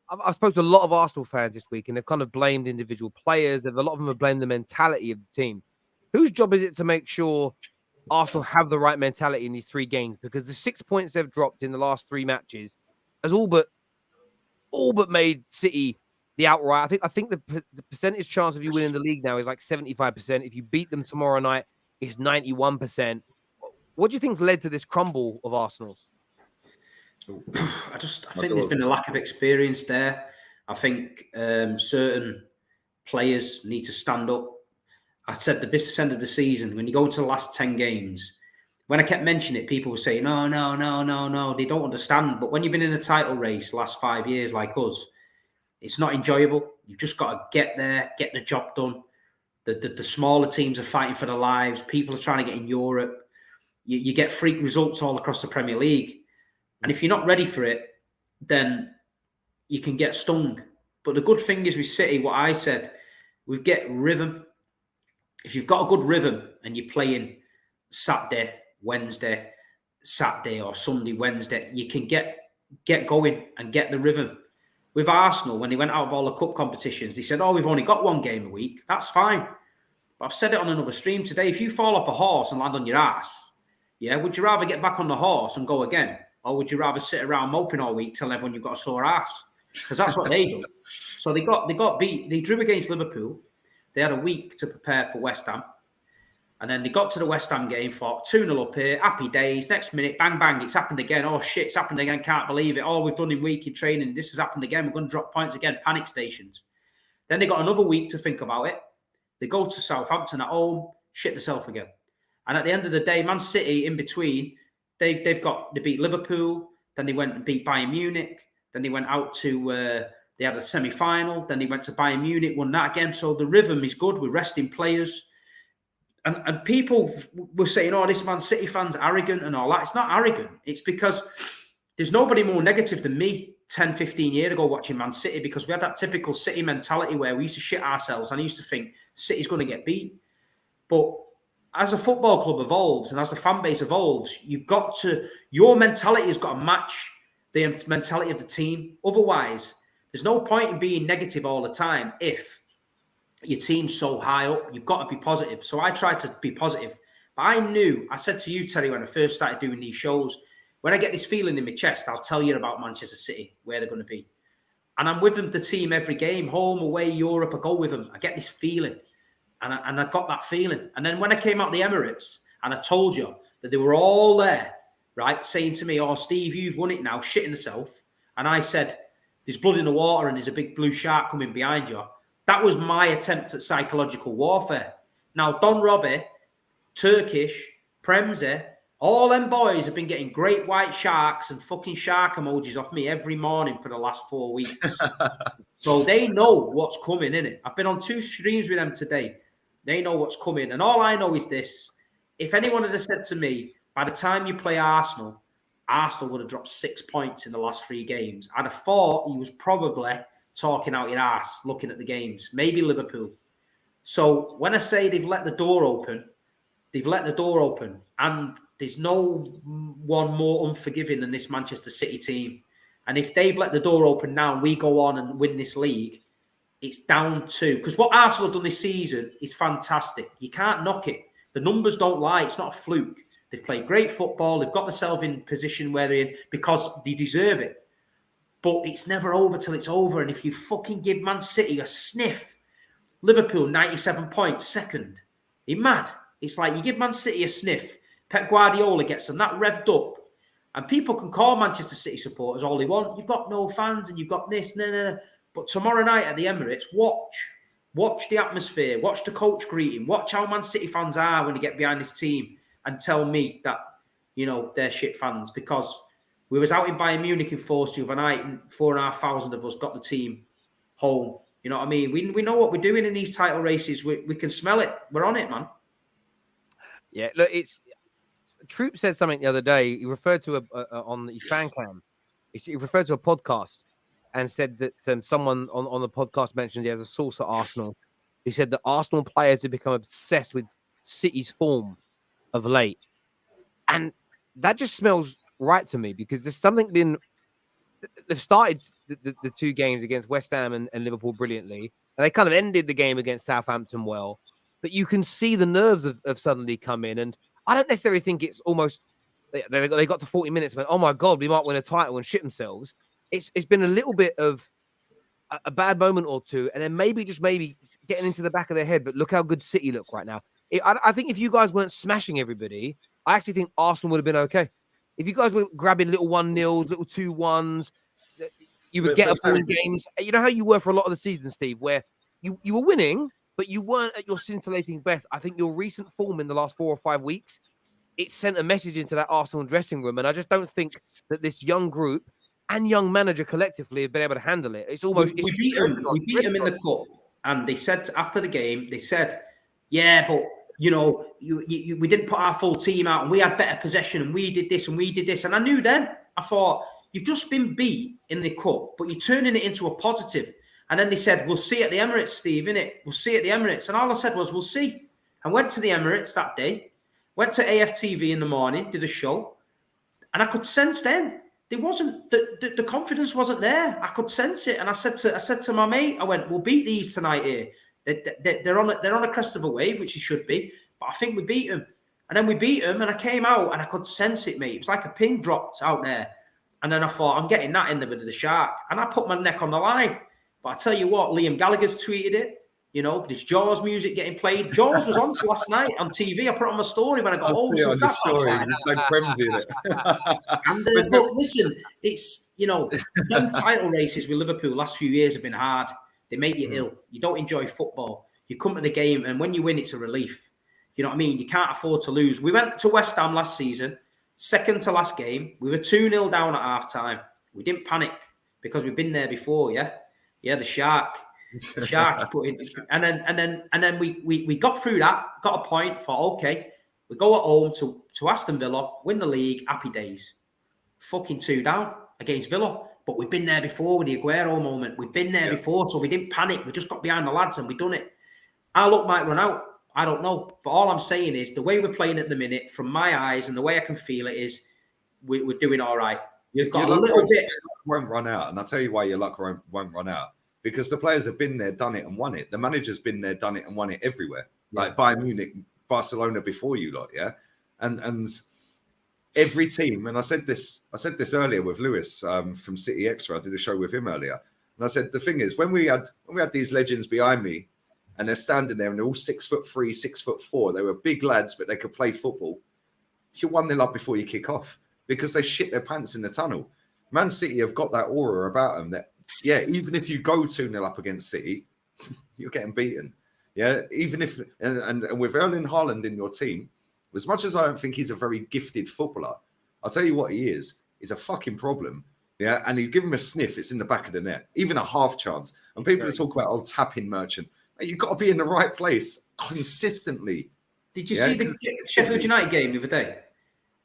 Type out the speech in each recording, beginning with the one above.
I've spoken to a lot of Arsenal fans this week, and they've kind of blamed individual players. A lot of them have blamed the mentality of the team. Whose job is it to make sure Arsenal have the right mentality in these 3 games? Because the 6 points they've dropped in the last 3 matches has all but made City the outright. I think the percentage chance of you winning the league now is like 75%. If you beat them tomorrow night, it's 91%. What do you think's led to this crumble of Arsenal's? I think there's been a lack of experience there. I think certain players need to stand up. I said the business end of the season, when you go into the last 10 games, when I kept mentioning it, people were saying, no, they don't understand. But when you've been in a title race the last 5 years like us, it's not enjoyable. You've just got to get there, get the job done. The smaller teams are fighting for their lives. People are trying to get in Europe. You get freak results all across the Premier League. And if you're not ready for it, then you can get stung. But the good thing is with City, what I said, we get rhythm. If you've got a good rhythm and you're playing Saturday, Wednesday, Saturday or Sunday, Wednesday, you can get going and get the rhythm. With Arsenal, when they went out of all the cup competitions, they said, we've only got 1 game a week. That's fine. But I've said it on another stream today. If you fall off a horse and land on your ass, would you rather get back on the horse and go again? Or would you rather sit around moping all week, tell everyone you've got a sore ass? Because that's what they do. So they got beat. They drew against Liverpool. They had a week to prepare for West Ham. And then they got to the West Ham game, thought 2-0 up here, happy days. Next minute, bang, bang, it's happened again. Oh, shit, it's happened again. Can't believe it. Oh, we've done in week in training. This has happened again. We're going to drop points again. Panic stations. Then they got another week to think about it. They go to Southampton at home, shit themselves again. And at the end of the day, Man City in between, they beat Liverpool, then they went and beat Bayern Munich, then they went out to they had a semi-final, then they went to Bayern Munich, won that again. So the rhythm is good. We're resting players. And people were saying, this Man City fan's arrogant and all that. It's not arrogant. It's because there's nobody more negative than me 10, 15 years ago watching Man City, because we had that typical City mentality where we used to shit ourselves. And I used to think City's going to get beat. But as a football club evolves and as the fan base evolves, your mentality has got to match the mentality of the team. Otherwise, there's no point in being negative all the time if your team's so high up. You've got to be positive. So I tried to be positive. But I said to you, Terry, when I first started doing these shows, when I get this feeling in my chest, I'll tell you about Manchester City, where they're going to be. And I'm with them, the team, every game, home, away, Europe, I go with them. I get this feeling. And I got that feeling. And then when I came out the Emirates and I told you that they were all there, right, saying to me, Steve, you've won it now, shitting yourself. And I said, there's blood in the water and there's a big blue shark coming behind you. That was my attempt at psychological warfare. Now, Don Robbie, Turkish, Premze, all them boys have been getting great white sharks and fucking shark emojis off me every morning for the last 4 weeks. So they know what's coming, innit? I've been on 2 streams with them today. They know what's coming. And all I know is this. If anyone had said to me, by the time you play Arsenal would have dropped 6 points in the last 3 games, I'd have thought he was probably talking out your ass, looking at the games. Maybe Liverpool. So when I say they've let the door open, they've let the door open. And there's no one more unforgiving than this Manchester City team. And if they've let the door open now and we go on and win this league, it's down to... Because what Arsenal have done this season is fantastic. You can't knock it. The numbers don't lie. It's not a fluke. They've played great football. They've got themselves in position where they're in because they deserve it. But it's never over till it's over. And if you fucking give Man City a sniff, Liverpool, 97 points, second. You're mad. It's like you give Man City a sniff. Pep Guardiola gets them that revved up. And people can call Manchester City supporters all they want. You've got no fans and you've got this. No. But tomorrow night at the Emirates, watch the atmosphere. Watch the coach greeting. Watch how Man City fans are when they get behind this team and tell me that, they're shit fans. Because we was out in Bayern Munich enforced overnight and 4,500 of us got the team home. You know what I mean? We know what we're doing in these title races. We can smell it. We're on it, man. Yeah, look, Troop said something the other day. He referred to on his fan cam. He referred to a podcast and said that someone on the podcast mentioned he has a source at Arsenal. He said that Arsenal players have become obsessed with City's form of late. And that just smells right to me because there's something been they've started the two games against West Ham and Liverpool brilliantly, and they kind of ended the game against Southampton well. But you can see the nerves of suddenly come in, and I don't necessarily think it's almost they got to 40 minutes and went, oh my god, we might win a title and shit themselves. It's been a little bit of a bad moment or two, and then maybe getting into the back of their head. But look how good City look right now. I think if you guys weren't smashing everybody, I actually think Arsenal would have been okay. If you guys were grabbing little 1-0s, little 2-1s, you would get a ball in games. You know how you were for a lot of the season, Steve, where you were winning, but you weren't at your scintillating best. I think your recent form in the last 4 or 5 weeks, it sent a message into that Arsenal dressing room, and I just don't think that this young group and young manager collectively have been able to handle it. It's almost we beat them in the cup, and they said after the game, yeah, but you know, we didn't put our full team out, and we had better possession, and we did this, and we did this, and I knew then. I thought, you've just been beat in the cup, but you're turning it into a positive. And then they said, we'll see at the Emirates, Steve, innit? We'll see at the Emirates. And all I said was, we'll see. I went to the Emirates that day, went to AFTV in the morning, did a show, and I could sense then there wasn't the confidence wasn't there. I could sense it, and I said to my mate, I went, we'll beat these tonight here. They're on a crest of a wave, which they should be, but I think we beat them. And then we beat them, and I came out, and I could sense it, mate. It was like a pin dropped out there. And then I thought, I'm getting that in there with the shark. And I put my neck on the line. But I tell you what, Liam Gallagher's tweeted it. You know, this Jaws music getting played. Jaws was on last night on TV. I put it on my story when I got home. So that's story. It's like frenzy in it. But listen, it's, you know, them title races with Liverpool last few years have been hard. They make you ill. You don't enjoy football. You come to the game, and when you win, it's a relief. You know what I mean? You can't afford to lose. We went to West Ham last season, second to last game. We were 2-0 down at half-time. We didn't panic because we've been there before, yeah? Yeah, the shark put in, and then we got through that, got a point. Thought, okay, we go at home to Aston Villa, win the league, happy days. Fucking 2 down against Villa, but we've been there before with the Aguero moment. We've been there before, so we didn't panic. We just got behind the lads and we done it. Our luck might run out. I don't know, but all I'm saying is the way we're playing at the minute, from my eyes and the way I can feel it, is we're doing all right. You've got a little bit. Won't run out, and I'll tell you why your luck won't run out. Because the players have been there, done it, and won it. The manager's been there, done it, and won it everywhere. Like Bayern Munich, Barcelona before you lot, yeah. And every team, and I said this earlier with Lewis from City Extra. I did a show with him earlier, and I said the thing is when we had these legends behind me, and they're standing there, and they're all 6'3", 6'4". They were big lads, but they could play football. You're 1-0 up before you kick off because they shit their pants in the tunnel. Man City have got that aura about them that. Yeah, even if you go 2-0 up against City, you're getting beaten. Yeah, even if and with Erling Haaland in your team, as much as I don't think he's a very gifted footballer, I'll tell you what he is. He's a fucking problem. Yeah, and you give him a sniff, it's in the back of the net, even a half chance. And people talk about tapping merchant. You've got to be in the right place consistently. Did you see the Sheffield United game the other day?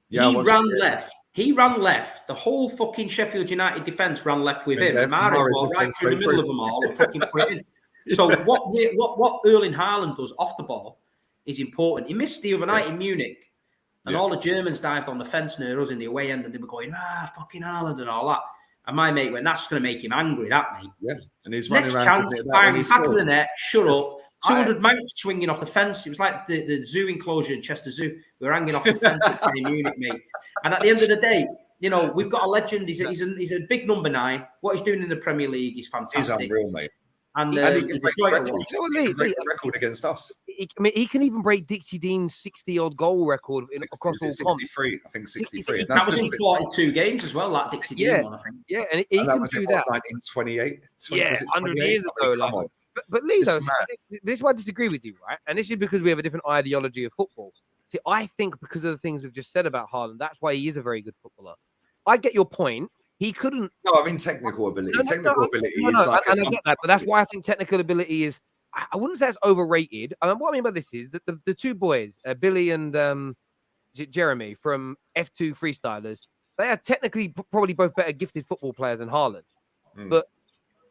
Yeah, He ran left. The whole fucking Sheffield United defence ran left with him. And Mahrez was right through the middle of them all and fucking put it in. So what Erling Haaland does off the ball is important. He missed the other night in Munich, and all the Germans dived on the fence near us in the away end, and they were going, fucking Haaland and all that. And my mate went, that's going to make him angry, that, mate. Yeah. And he's running around. Next chance, bang, back of the net, shut up. 200 mounts swinging off the fence. It was like the zoo enclosure in Chester Zoo. We were hanging off the fence in Munich, mate. And at the end of the day, you know, we've got a legend. He's a big number 9. What he's doing in the Premier League is fantastic. He's unreal, mate. And he's a record against us. I mean, he can even break Dixie Dean's 60-odd goal record across all 63. I think 63. That was in 42 games as well, that Dixie Dean one, I think. Yeah, and he can do that. 1928. 100 years ago. But Lee, though, this is why I disagree with you, right? And this is because we have a different ideology of football. See, I think because of the things we've just said about Haaland, that's why he is a very good footballer. I get your point. He couldn't. No, I mean technical ability. Ability is like. And I get that, but that's why I think technical ability is. I wouldn't say it's overrated. What I mean by this is that the two boys, Billy and Jeremy from F2 Freestylers, they are technically probably both better gifted football players than Haaland. But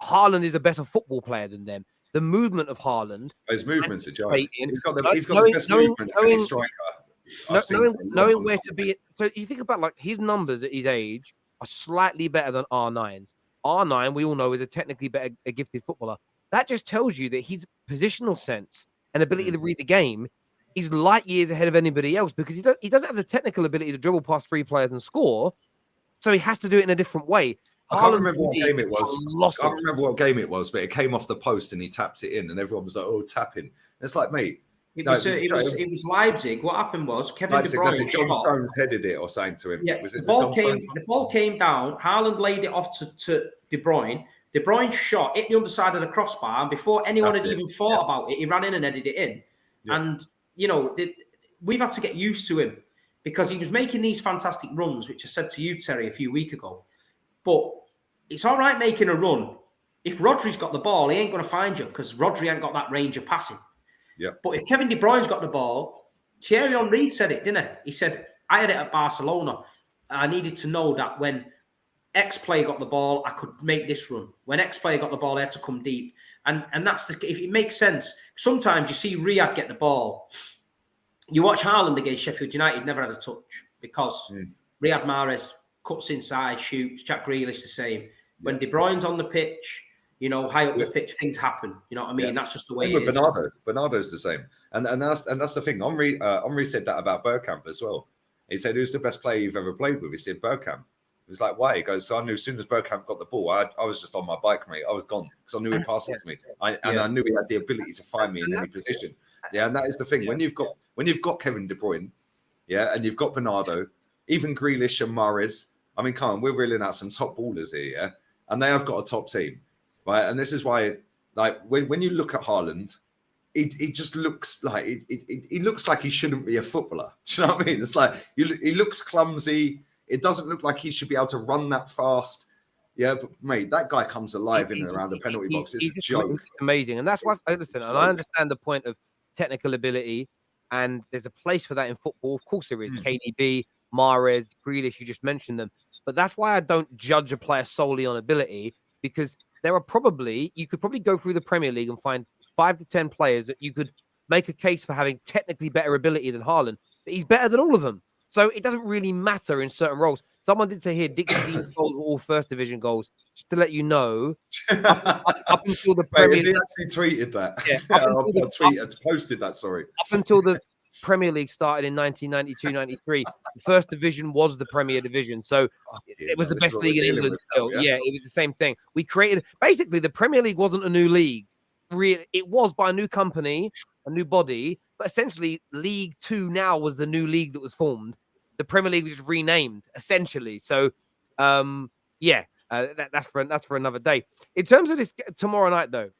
Haaland is a better football player than them. The movement of Haaland. His movements are giant. He's got the best movement of any striker. Knowing where to be. So you think about like his numbers at his age are slightly better than R9's. R9, we all know, is a technically better, a gifted footballer. That just tells you that his positional sense and ability to read the game is light years ahead of anybody else, because he doesn't have the technical ability to dribble past 3 players and score. So he has to do it in a different way. I can't remember what game it was. I can't remember what game it was, but it came off the post and he tapped it in, and everyone was like, "Oh, tapping!" It's like, mate, it was Leipzig. What happened was Kevin De Bruyne. John Stones headed it or saying to him. Yeah, was it the ball came down. Haaland laid it off to De Bruyne. De Bruyne shot, hit the underside of the crossbar, and before anyone had even thought about it, he ran in and headed it in. Yeah. And we've had to get used to him, because he was making these fantastic runs, which I said to you, Terry, a few weeks ago. But it's all right making a run. If Rodri's got the ball, he ain't going to find you, because Rodri ain't got that range of passing. Yeah. But if Kevin De Bruyne's got the ball, Thierry Henry said it, didn't he? He said, I had it at Barcelona. I needed to know that when X player got the ball, I could make this run. When X player got the ball, I had to come deep. And that's if it makes sense. Sometimes you see Riyad get the ball. You watch Haaland against Sheffield United, never had a touch, because Riyad Mahrez cuts inside, shoots. Jack Grealish the same. When De Bruyne's on the pitch, high up the pitch, things happen. You know what I mean? That's just the way it is. Bernardo's the same. And that's the thing. Henry said that about Bergkamp as well. He said, "Who's the best player you've ever played with?" He said, "Bergkamp." He was like, "Why?" He goes, "So I knew as soon as Bergkamp got the ball, I was just on my bike, mate. I was gone, because I knew he'd pass it to me. I knew he had the ability to find me in any position." Yeah, and that is the thing. When you've got Kevin De Bruyne, and you've got Bernardo, even Grealish and Mahrez. I mean, come on, we're reeling out some top ballers here, yeah? And they have got a top team, right? And this is why, like, when you look at Haaland, he just looks like he looks like he shouldn't be a footballer. Do you know what I mean? It's like he looks clumsy. It doesn't look like he should be able to run that fast. Yeah, but mate, that guy comes alive in and around the penalty box. It's a joke. Amazing. And that's why, listen, and I understand the point of technical ability, and there's a place for that in football. Of course there is. KDB, Mahrez, Grealish, you just mentioned them. But that's why I don't judge a player solely on ability, because you could probably go through the Premier League and find 5 to 10 players that you could make a case for having technically better ability than Haaland, but he's better than all of them. So it doesn't really matter in certain roles. Someone did say here, Dixie's goals were all first division goals. Just to let you know, up until the Premier League, he actually tweeted that. Yeah, posted that. Sorry. Up until the Premier League started in 1992-93, the first division was the Premier Division. So it was the best league in England still. Yeah, it was the same thing. We created, basically, the Premier League wasn't a new league. Really, it was by a new company, a new body, but essentially League Two now was the new league that was formed. The Premier League was just renamed, essentially. So, that's for another day. In terms of this tomorrow night, though,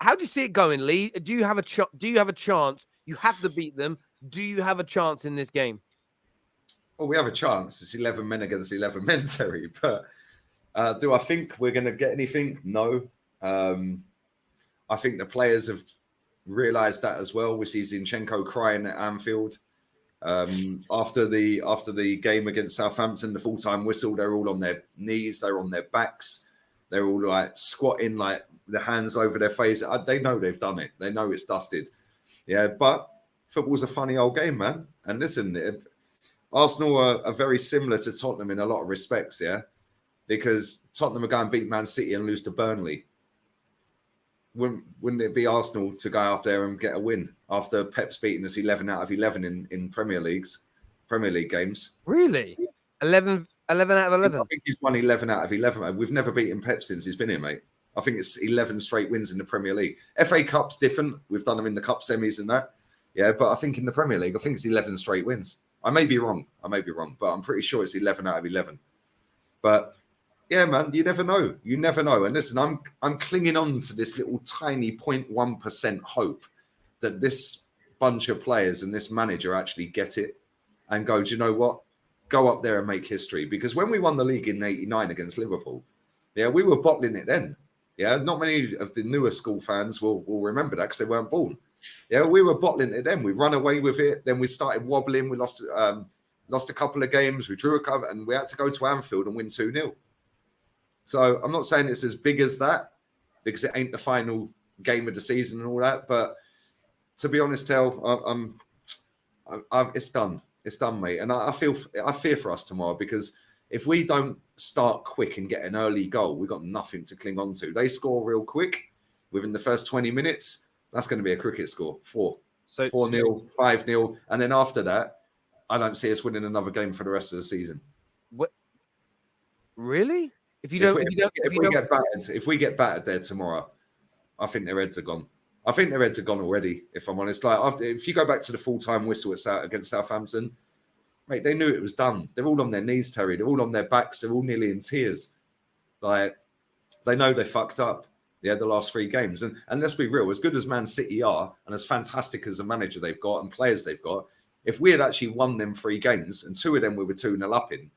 how do you see it going, Lee? Do you have a chance? You have to beat them. Do you have a chance in this game? Well, we have a chance. It's 11 men against 11 men, Terry. But do I think we're going to get anything? No. I think the players have realised that as well. We see Zinchenko crying at Anfield after the game against Southampton. The full-time whistle. They're all on their knees. They're on their backs. They're all like squatting, like the hands over their face. They know they've done it. They know it's dusted. Yeah, but football's a funny old game, man. And listen, Arsenal are very similar to Tottenham in a lot of respects, yeah? Because Tottenham are going to beat Man City and lose to Burnley. Wouldn't it be Arsenal to go up there and get a win after Pep's beating us 11 out of 11 in Premier League games? Really? 11 out of 11? I think he's won 11 out of 11, mate. We've never beaten Pep since he's been here, mate. I think it's 11 straight wins in the Premier League. FA Cup's different. We've done them in the Cup semis and that. Yeah, but I think in the Premier League, I think it's 11 straight wins. I may be wrong, but I'm pretty sure it's 11 out of 11. But yeah, man, you never know. You never know. And listen, I'm clinging on to this little tiny 0.1% hope that this bunch of players and this manager actually get it and go, do you know what? Go up there and make history. Because when we won the league in '89 against Liverpool, yeah, we were bottling it then. Yeah, not many of the newer school fans will remember that because they weren't born. Yeah, we were bottling it then. We run away with it. Then we started wobbling. We lost a couple of games. We drew a couple, and we had to go to Anfield and win 2-0. So I'm not saying it's as big as that because it ain't the final game of the season and all that. But to be honest, it's done. It's done, mate. And I fear for us tomorrow, because if we don't start quick and get an early goal, we've got nothing to cling on to. They score real quick within the first 20 minutes. That's going to be a cricket score. 4-0, 5-0. And then after that, I don't see us winning another game for the rest of the season. What? Really? If we get battered there tomorrow, I think their heads are gone. I think their heads are gone already, if I'm honest. Like, if you go back to the full-time whistle against Southampton, mate, they knew it was done. They're all on their knees, Terry. They're all on their backs. They're all nearly in tears. Like, they know they fucked up. Yeah, the last 3 games. And let's be real, as good as Man City are, and as fantastic as a manager they've got and players they've got, if we had actually won them 3 games and 2 of them we were 2-0 up in,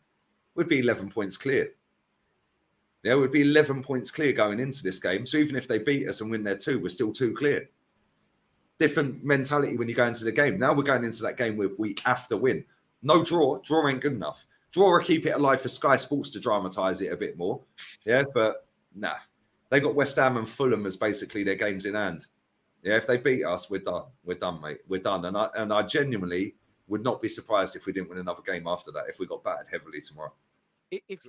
we'd be 11 points clear. Yeah, we'd be 11 points clear going into this game. So even if they beat us and win their 2, we're still 2 clear. Different mentality when you go into the game. Now we're going into that game where we have to win. No draw. Draw ain't good enough. Draw or keep it alive for Sky Sports to dramatise it a bit more. Yeah, but nah. They got West Ham and Fulham as basically their games in hand. Yeah, if they beat us, we're done. We're done, mate. We're done. And I genuinely would not be surprised if we didn't win another game after that, if we got battered heavily tomorrow. If